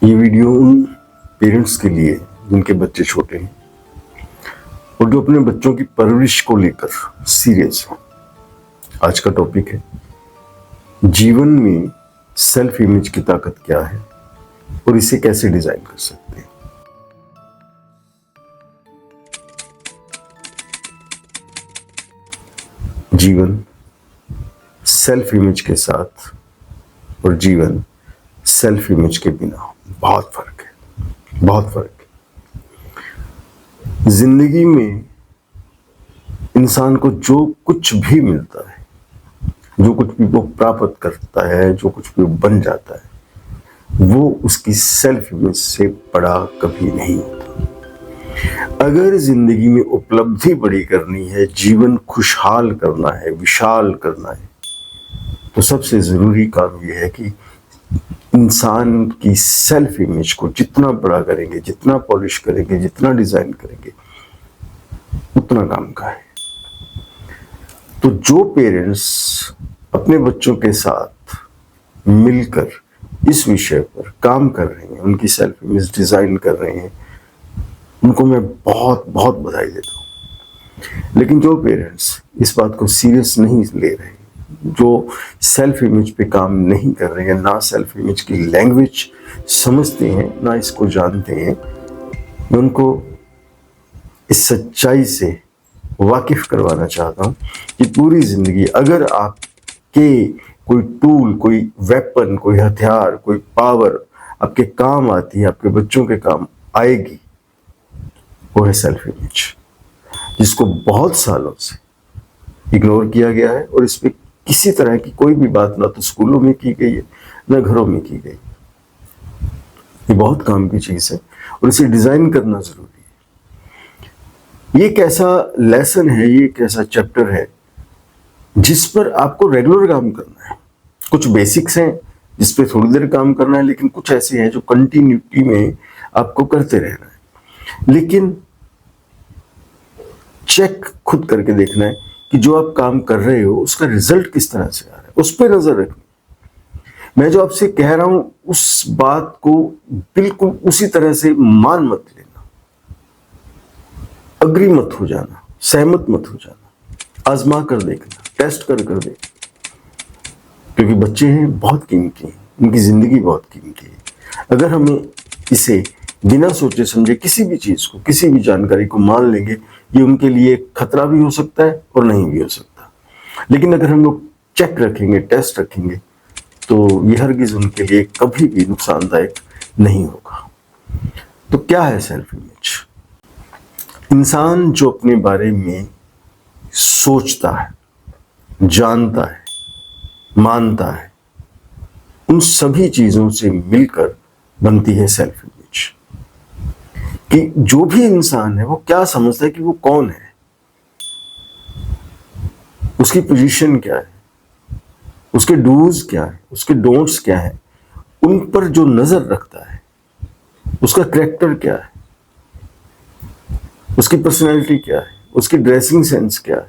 ये वीडियो उन पेरेंट्स के लिए जिनके बच्चे छोटे हैं और जो अपने बच्चों की परवरिश को लेकर सीरियस हैं। आज का टॉपिक है जीवन में सेल्फ इमेज की ताकत क्या है और इसे कैसे डिजाइन कर सकते हैं। जीवन सेल्फ इमेज के साथ और जीवन सेल्फ इमेज के बिना बहुत फर्क है, बहुत फर्क है। जिंदगी में इंसान को जो कुछ भी मिलता है, जो कुछ भी वो प्राप्त करता है, जो कुछ भी बन जाता है, वो उसकी सेल्फ इमेज से बड़ा कभी नहीं होता। अगर जिंदगी में उपलब्धि बड़ी करनी है, जीवन खुशहाल करना है, विशाल करना है, तो सबसे जरूरी काम यह है कि इंसान की सेल्फ इमेज को जितना बड़ा करेंगे, जितना पॉलिश करेंगे, जितना डिजाइन करेंगे, उतना काम का है। तो जो पेरेंट्स अपने बच्चों के साथ मिलकर इस विषय पर काम कर रहे हैं, उनकी सेल्फ इमेज डिजाइन कर रहे हैं, उनको मैं बहुत बहुत बधाई देता हूँ। लेकिन जो पेरेंट्स इस बात को सीरियस नहीं ले रहे, जो सेल्फ इमेज पे काम नहीं कर रहे हैं, ना सेल्फ इमेज की लैंग्वेज समझते हैं, ना इसको जानते हैं, मैं उनको इस सच्चाई से वाकिफ करवाना चाहता हूँ कि पूरी जिंदगी अगर आपके कोई टूल, कोई वेपन, कोई हथियार, कोई पावर आपके काम आती है, आपके बच्चों के काम आएगी, वो है सेल्फ इमेज, जिसको बहुत सालों से इग्नोर किया गया है और इस पे किसी तरह की कोई भी बात ना तो स्कूलों में की गई है, ना घरों में की गई। ये बहुत काम की चीज है और इसे डिजाइन करना जरूरी है। ये एक ऐसा लेसन है, ये एक ऐसा चैप्टर है जिस पर आपको रेगुलर काम करना है। कुछ बेसिक्स हैं जिस पे थोड़ी देर काम करना है, लेकिन कुछ ऐसे हैं जो कंटिन्यूटी में आपको करते रहना है। लेकिन चेक खुद करके देखना है कि जो आप काम कर रहे हो उसका रिजल्ट किस तरह से आ रहा है, उस पर नजर रखनी। मैं जो आपसे कह रहा हूं उस बात को बिल्कुल उसी तरह से मान मत लेना, अग्री मत हो जाना, सहमत मत हो जाना, आजमा कर देखना, टेस्ट कर देखना, क्योंकि बच्चे हैं बहुत कीमती हैं, उनकी जिंदगी बहुत कीमती है। अगर हमें इसे बिना सोचे समझे किसी भी चीज को, किसी भी जानकारी को मान लेंगे, ये उनके लिए खतरा भी हो सकता है और नहीं भी हो सकता। लेकिन अगर हम लोग चेक रखेंगे, टेस्ट रखेंगे, तो ये हरगिज उनके लिए कभी भी नुकसानदायक नहीं होगा। तो क्या है सेल्फ इमेज? इंसान जो अपने बारे में सोचता है, जानता है, मानता है, उन सभी चीजों से मिलकर बनती है सेल्फ इमेज। कि जो भी इंसान है वो क्या समझता है कि वो कौन है, उसकी पोजीशन क्या है, उसके डूज क्या है, उसके डोंट्स क्या है, उन पर जो नजर रखता है, उसका कैरेक्टर क्या है, उसकी पर्सनैलिटी क्या है, उसकी ड्रेसिंग सेंस क्या है,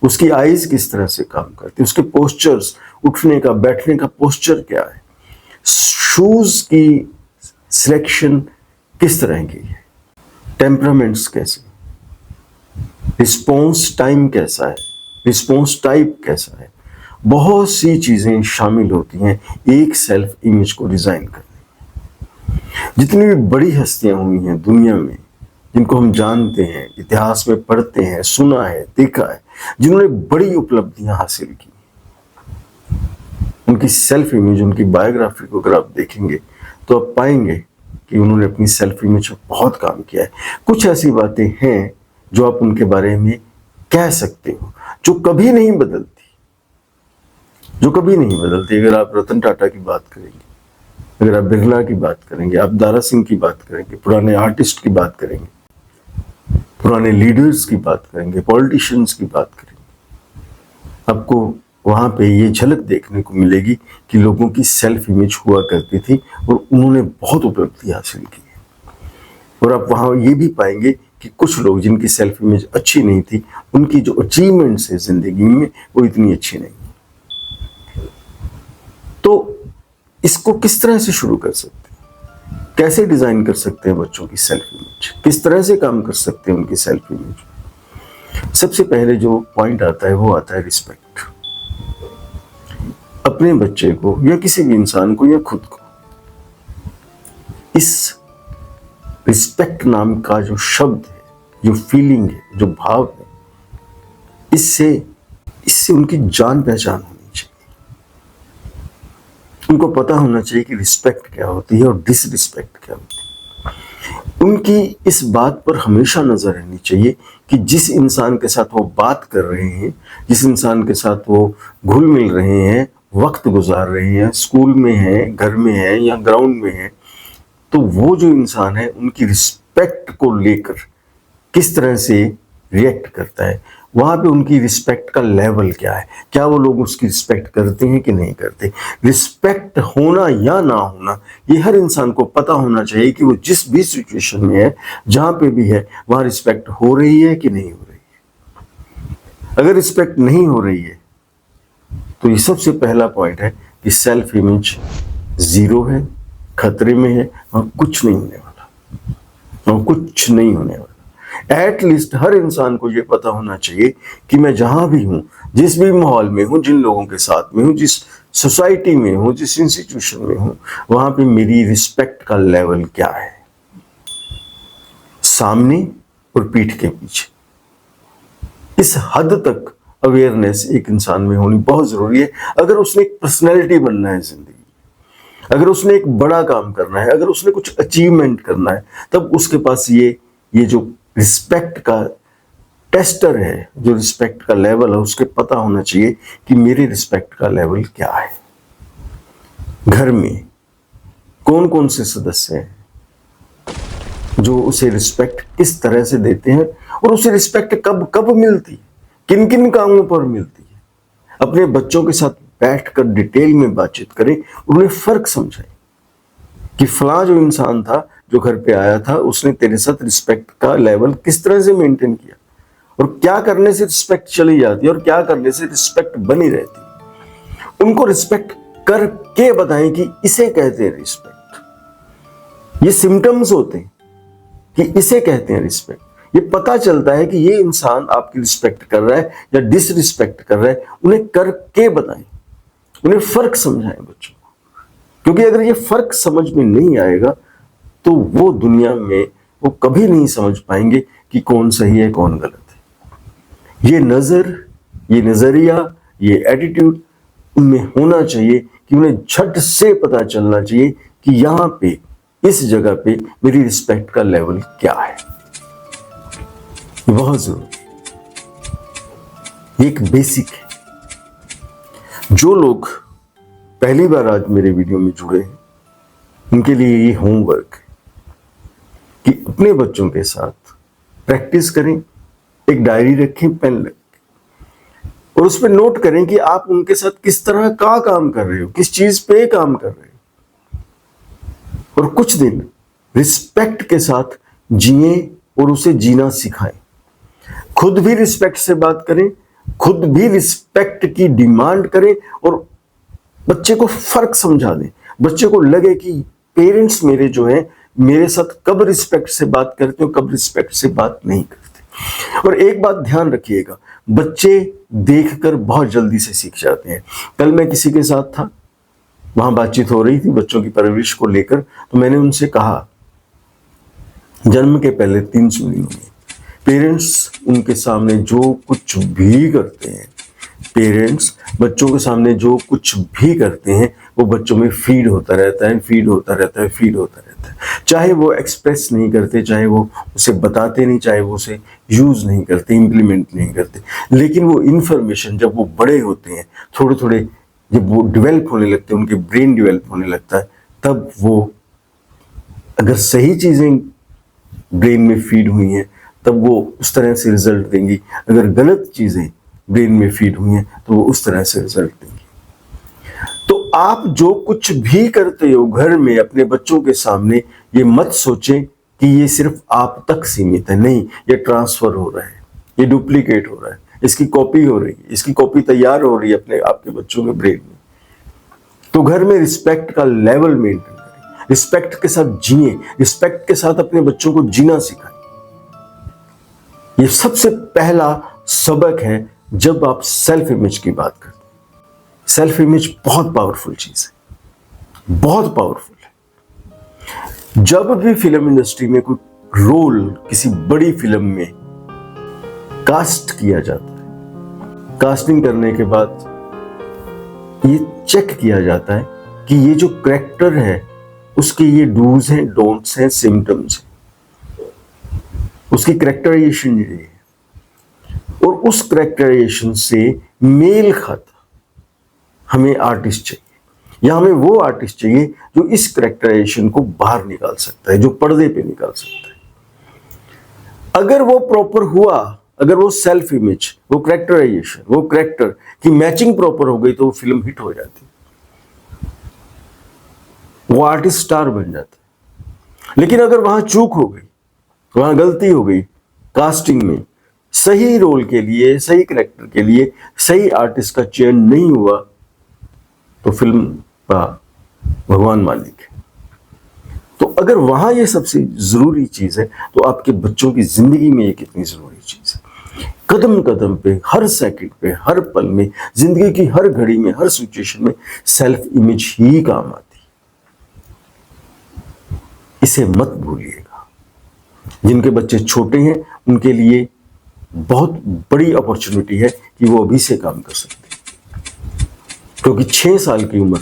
उसकी आईज किस तरह से काम करती है, उसके पोस्चर्स, उठने का बैठने का पोस्चर क्या है, शूज की सिलेक्शन किस तरह की है, टेम्परामेंट्स कैसे, रिस्पॉन्स टाइम कैसा है, रिस्पॉन्स टाइप कैसा है, बहुत सी चीजें शामिल होती हैं एक सेल्फ इमेज को डिजाइन करने में। जितनी भी बड़ी हस्तियां हुई हैं दुनिया में, जिनको हम जानते हैं, इतिहास में पढ़ते हैं, सुना है, देखा है, जिन्होंने बड़ी उपलब्धियां हासिल की, उनकी सेल्फ इमेज, उनकी बायोग्राफी को अगर आप देखेंगे तो आप पाएंगे कि उन्होंने अपनी सेल्फ इमेज पर बहुत काम किया है। कुछ ऐसी बातें हैं जो आप उनके बारे में कह सकते हो जो कभी नहीं बदलती, जो कभी नहीं बदलती। अगर आप रतन टाटा की बात करेंगे, अगर आप बिरला की बात करेंगे, आप दारा सिंह की बात करेंगे, पुराने आर्टिस्ट की बात करेंगे, पुराने लीडर्स की बात करेंगे, पॉलिटिशियंस की बात करेंगे, आपको वहां पे ये झलक देखने को मिलेगी कि लोगों की सेल्फ इमेज हुआ करती थी और उन्होंने बहुत उपलब्धि हासिल की है। और आप वहां ये भी पाएंगे कि कुछ लोग जिनकी सेल्फ इमेज अच्छी नहीं थी, उनकी जो अचीवमेंट्स है जिंदगी में वो इतनी अच्छी नहीं है। तो इसको किस तरह से शुरू कर सकते हैं? कैसे डिजाइन कर सकते हैं बच्चों की सेल्फ इमेज, किस तरह से काम कर सकते हैं उनकी सेल्फ इमेज। सबसे पहले जो पॉइंट आता है वो आता है रिस्पेक्ट। अपने बच्चे को या किसी भी इंसान को या खुद को इस रिस्पेक्ट नाम का जो शब्द है, जो फीलिंग है, जो भाव है, इससे उनकी जान पहचान होनी चाहिए। उनको पता होना चाहिए कि रिस्पेक्ट क्या होती है और डिसरिस्पेक्ट क्या होती है। उनकी इस बात पर हमेशा नजर रहनी चाहिए कि जिस इंसान के साथ वो बात कर रहे हैं, जिस इंसान के साथ वो घुल मिल रहे हैं, वक्त गुजार रहे हैं, स्कूल में हैं, घर में हैं या ग्राउंड में हैं, तो वो जो इंसान है उनकी रिस्पेक्ट को लेकर किस तरह से रिएक्ट करता है, वहां पे उनकी रिस्पेक्ट का लेवल क्या है, क्या वो लोग उसकी रिस्पेक्ट करते हैं कि नहीं करते। रिस्पेक्ट होना या ना होना ये हर इंसान को पता होना चाहिए कि वो जिस भी सिचुएशन में है, जहां पे भी है, वहां रिस्पेक्ट हो रही है कि नहीं हो रही है। अगर रिस्पेक्ट नहीं हो रही है तो ये सबसे पहला पॉइंट है कि सेल्फ इमेज जीरो है, खतरे में है और कुछ नहीं होने वाला, और कुछ नहीं होने वाला। एटलीस्ट हर इंसान को ये पता होना चाहिए कि मैं जहां भी हूं, जिस भी माहौल में हूं, जिन लोगों के साथ में हूं, जिस सोसाइटी में हूं, जिस इंस्टीट्यूशन में हूं, वहां पे मेरी रिस्पेक्ट का लेवल क्या है, सामने और पीठ के पीछे। इस हद तक अवेयरनेस एक इंसान में होनी बहुत जरूरी है। अगर उसने एक पर्सनैलिटी बनना है जिंदगी, अगर उसने एक बड़ा काम करना है, अगर उसने कुछ अचीवमेंट करना है, तब उसके पास ये जो रिस्पेक्ट का टेस्टर है, जो रिस्पेक्ट का लेवल है, उसके पता होना चाहिए कि मेरे रिस्पेक्ट का लेवल क्या है। घर में कौन कौन से सदस्य हैं जो उसे रिस्पेक्ट किस तरह से देते हैं, और उसे रिस्पेक्ट कब कब मिलती है, किन किन कामों पर मिलती है। अपने बच्चों के साथ बैठकर डिटेल में बातचीत करें, उन्हें फर्क समझाएं कि फलां जो इंसान था जो घर पे आया था, उसने तेरे साथ रिस्पेक्ट का लेवल किस तरह से मेंटेन किया, और क्या करने से रिस्पेक्ट चली जाती है और क्या करने से रिस्पेक्ट बनी रहती है। उनको रिस्पेक्ट करके बताएं कि इसे कहते हैं रिस्पेक्ट। ये सिम्टम्स होते हैं कि इसे कहते हैं रिस्पेक्ट। ये पता चलता है कि ये इंसान आपकी रिस्पेक्ट कर रहा है या डिसरिस्पेक्ट कर रहा है। उन्हें करके बताएं, उन्हें फर्क समझाएं बच्चों को, क्योंकि अगर ये फर्क समझ में नहीं आएगा तो वो दुनिया में वो कभी नहीं समझ पाएंगे कि कौन सही है कौन गलत है। ये नजर, ये नजरिया, ये एटीट्यूड उनमें होना चाहिए कि उन्हें झट से पता चलना चाहिए कि यहां पे, इस जगह पे मेरी रिस्पेक्ट का लेवल क्या है। बहुत जरूरी, एक बेसिक है। जो लोग पहली बार आज मेरे वीडियो में जुड़े हैं, उनके लिए ये होमवर्क है कि अपने बच्चों के साथ प्रैक्टिस करें, एक डायरी रखें, पेन रखें, और उस पर नोट करें कि आप उनके साथ किस तरह का काम कर रहे हो, किस चीज पे काम कर रहे हो, और कुछ दिन रिस्पेक्ट के साथ जिए और उसे जीना सिखाएं। खुद भी रिस्पेक्ट से बात करें, खुद भी रिस्पेक्ट की डिमांड करें, और बच्चे को फर्क समझा दें। बच्चे को लगे कि पेरेंट्स मेरे जो हैं मेरे साथ कब रिस्पेक्ट से बात करते हो, कब रिस्पेक्ट से बात नहीं करते। और एक बात ध्यान रखिएगा, बच्चे देखकर बहुत जल्दी से सीख जाते हैं। कल मैं किसी के साथ था, वहां बातचीत हो रही थी बच्चों की परवरिश को लेकर, तो मैंने उनसे कहा, जन्म के पहले 3 महीनों में पेरेंट्स उनके सामने जो कुछ भी करते हैं, पेरेंट्स बच्चों के सामने जो कुछ भी करते हैं, वो बच्चों में फीड होता रहता है, फीड होता रहता है, फीड होता रहता है। चाहे वो एक्सप्रेस नहीं करते, चाहे वो उसे बताते नहीं, चाहे वो उसे यूज नहीं करते, इंप्लीमेंट नहीं करते, लेकिन वो इंफॉर्मेशन जब वो बड़े होते हैं, थोड़े थोड़े जब वो डेवलप होने लगते हैं, उनके ब्रेन डेवलप होने लगता है, तब वो अगर सही चीजें ब्रेन में फीड हुई हैं तब वो उस तरह से रिजल्ट देंगी, अगर गलत चीजें ब्रेन में फीड हुई हैं तो वो उस तरह से रिजल्ट देंगी। तो आप जो कुछ भी करते हो घर में अपने बच्चों के सामने, ये मत सोचें कि ये सिर्फ आप तक सीमित है। नहीं, ये ट्रांसफर हो रहा है, ये डुप्लीकेट हो रहा है, इसकी कॉपी हो रही है, इसकी कॉपी तैयार हो रही है अपने आपके बच्चों के ब्रेन में। तो घर में रिस्पेक्ट का लेवल मेंटेन करें। रिस्पेक्ट के साथ जिए, रिस्पेक्ट के साथ अपने बच्चों को जीना सिखाएं। ये सबसे पहला सबक है जब आप सेल्फ इमेज की बात करते हैं। सेल्फ इमेज बहुत पावरफुल चीज है, बहुत पावरफुल है। जब भी फिल्म इंडस्ट्री में कोई रोल किसी बड़ी फिल्म में कास्ट किया जाता है, कास्टिंग करने के बाद ये चेक किया जाता है कि ये जो कैरेक्टर है उसके ये डूज हैं, डोंट्स हैं, सिम्टम्स हैं, उसकी कैरेक्टराइजेशन ये है, और उस कैरेक्टराइजेशन से मेल खाता हमें आर्टिस्ट चाहिए, या हमें वो आर्टिस्ट चाहिए जो इस कैरेक्टराइजेशन को बाहर निकाल सकता है, जो पर्दे पे निकाल सकता है। अगर वो प्रॉपर हुआ, अगर वो सेल्फ इमेज, वो कैरेक्टराइजेशन, वो कैरेक्टर की मैचिंग प्रॉपर हो गई तो वो फिल्म हिट हो जाती, वो आर्टिस्ट स्टार बन जाता है। लेकिन अगर वहां चूक हो गई, वहां गलती हो गई कास्टिंग में, सही रोल के लिए, सही कैरेक्टर के लिए सही आर्टिस्ट का चयन नहीं हुआ, तो फिल्म का भगवान मालिक है। तो अगर वहां ये सबसे जरूरी चीज है, तो आपके बच्चों की जिंदगी में ये कितनी जरूरी चीज है। कदम कदम पे, हर सेकंड पे, हर पल में, जिंदगी की हर घड़ी में, हर सिचुएशन में सेल्फ इमेज ही काम आती है। इसे मत भूलिएगा। जिनके बच्चे छोटे हैं उनके लिए बहुत बड़ी अपॉर्चुनिटी है कि वो अभी से काम कर सकते हैं, क्योंकि 6 साल की उम्र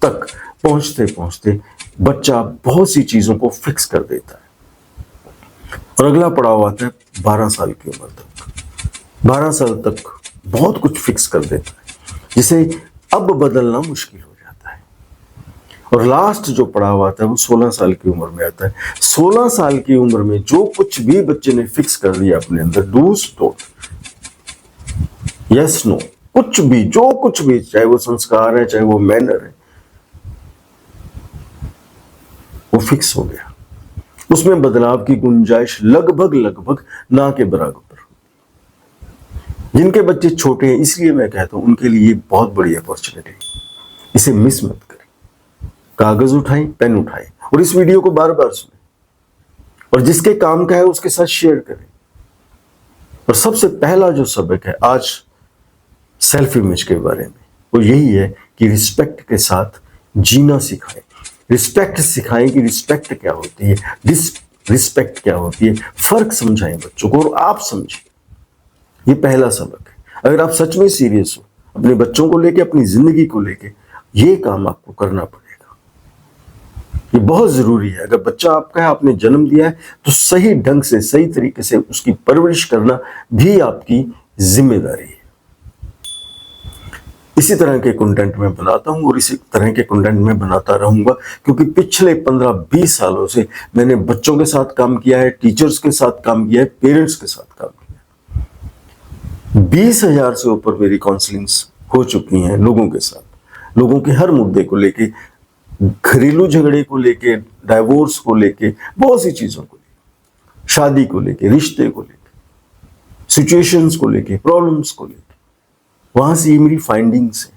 तक पहुंचते पहुंचते बच्चा बहुत सी चीजों को फिक्स कर देता है, और अगला पड़ाव आता है 12 साल की उम्र तक। 12 साल तक बहुत कुछ फिक्स कर देता है, जिसे अब बदलना मुश्किल हो जाता है। और लास्ट जो पड़ाव आता है वो 16 साल की उम्र में आता है। 16 साल की उम्र में जो कुछ भी बच्चे ने फिक्स कर दिया अपने अंदर, डूज डोंट, यस नो, कुछ भी, जो कुछ भी, चाहे वो संस्कार है, चाहे वो मैनर है, वो फिक्स हो गया। उसमें बदलाव की गुंजाइश लगभग लगभग ना के बराबर। जिनके बच्चे छोटे हैं, इसलिए मैं कहता हूं उनके लिए बहुत बड़ी अपॉर्चुनिटी है, इसे मिस मत करें। कागज उठाएं, पेन उठाएं और इस वीडियो को बार बार सुनें, और जिसके काम का है उसके साथ शेयर करें। और सबसे पहला जो सबक है आज सेल्फ इमेज के बारे में, वो यही है कि रिस्पेक्ट के साथ जीना सिखाएं। रिस्पेक्ट सिखाएं कि रिस्पेक्ट क्या होती है, डिसरिस्पेक्ट क्या होती है, फर्क समझाएं बच्चों को और आप समझें। ये पहला सबक है। अगर आप सच में सीरियस हो अपने बच्चों को लेके, अपनी जिंदगी को लेके, ये काम आपको करना पड़ेगा। ये बहुत जरूरी है। अगर बच्चा आपका है, आपने जन्म दिया है, तो सही ढंग से, सही तरीके से उसकी परवरिश करना भी आपकी जिम्मेदारी है। इसी तरह के कंटेंट मैं बनाता हूं और इसी तरह के कंटेंट मैं बनाता रहूंगा, क्योंकि पिछले 15-20 सालों से मैंने बच्चों के साथ काम किया है, टीचर्स के साथ काम किया है, पेरेंट्स के साथ काम किया है। 20,000 से ऊपर मेरी काउंसलिंग्स हो चुकी हैं लोगों के साथ, लोगों के हर मुद्दे को लेके, घरेलू झगड़े को लेके, डाइवोर्स को लेके, बहुत सी चीजों को लेके, शादी को लेके, रिश्ते को लेके, सिचुएशंस को लेके, प्रॉब्लम्स को लेके। वहां से ये मेरी फाइंडिंग्स है।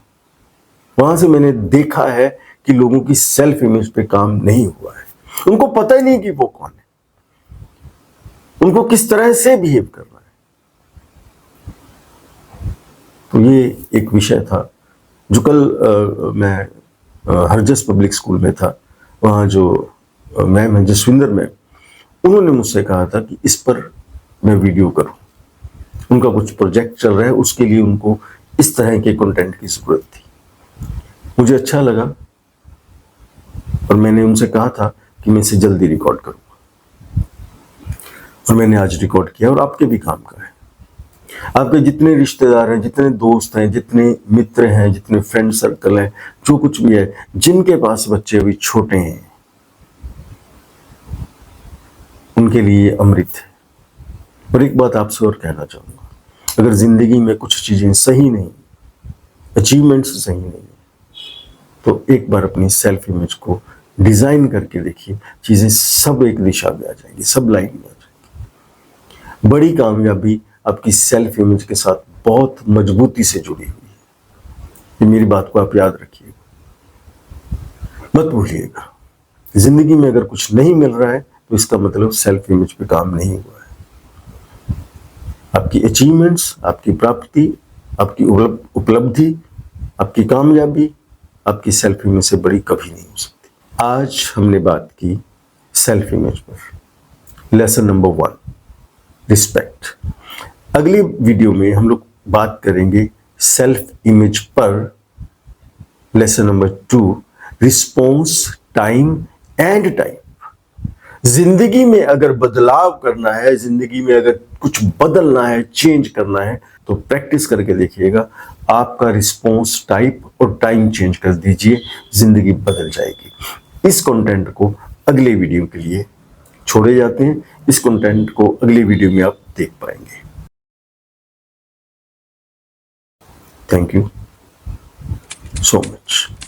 वहां से मैंने देखा है कि लोगों की सेल्फ इमेज पे काम नहीं हुआ है। उनको पता ही नहीं कि वो कौन है, उनको किस तरह से बिहेव करना है। तो ये एक विषय था जो कल मैं हरजस पब्लिक स्कूल में था। वहाँ जो मैम है, जसविंदर मैम, उन्होंने मुझसे कहा था कि इस पर मैं वीडियो करूं। उनका कुछ प्रोजेक्ट चल रहा है, उसके लिए उनको इस तरह के कंटेंट की जरूरत थी। मुझे अच्छा लगा और मैंने उनसे कहा था कि मैं इसे जल्दी रिकॉर्ड करूंगा, और मैंने आज रिकॉर्ड किया। और आपके भी काम का है। आपके जितने रिश्तेदार हैं, जितने दोस्त हैं, जितने मित्र हैं, जितने फ्रेंड सर्कल हैं, जो कुछ भी है, जिनके पास बच्चे अभी छोटे हैं, उनके लिए अमृत है। और एक बात आपसे और कहना चाहूंगा, अगर जिंदगी में कुछ चीजें सही नहीं, अचीवमेंट्स सही नहीं, तो एक बार अपनी सेल्फ इमेज को डिजाइन करके देखिए, चीजें सब एक दिशा में आ जाएंगी, सब लाइन में आ जाएंगी। बड़ी कामयाबी आपकी सेल्फ इमेज के साथ बहुत मजबूती से जुड़ी हुई है। ये मेरी बात को आप याद रखिएगा, मत भूलिएगा। जिंदगी में अगर कुछ नहीं मिल रहा है तो इसका मतलब सेल्फ इमेज पे काम नहीं हुआ है। आपकी अचीवमेंट्स, आपकी प्राप्ति, आपकी उपलब्धि, आपकी कामयाबी आपकी सेल्फ इमेज से बड़ी कभी नहीं हो सकती। आज हमने बात की सेल्फ इमेज पर। Lesson number 1, respect. अगली वीडियो में हम लोग बात करेंगे सेल्फ इमेज पर। Lesson number 2, response time and time. जिंदगी में अगर बदलाव करना है, जिंदगी में अगर कुछ बदलना है, चेंज करना है, तो प्रैक्टिस करके देखिएगा। आपका रिस्पॉन्स टाइप और टाइम चेंज कर दीजिए, जिंदगी बदल जाएगी। इस कंटेंट को अगले वीडियो के लिए छोड़े जाते हैं। इस कंटेंट को अगले वीडियो में आप देख पाएंगे। Thank you so much.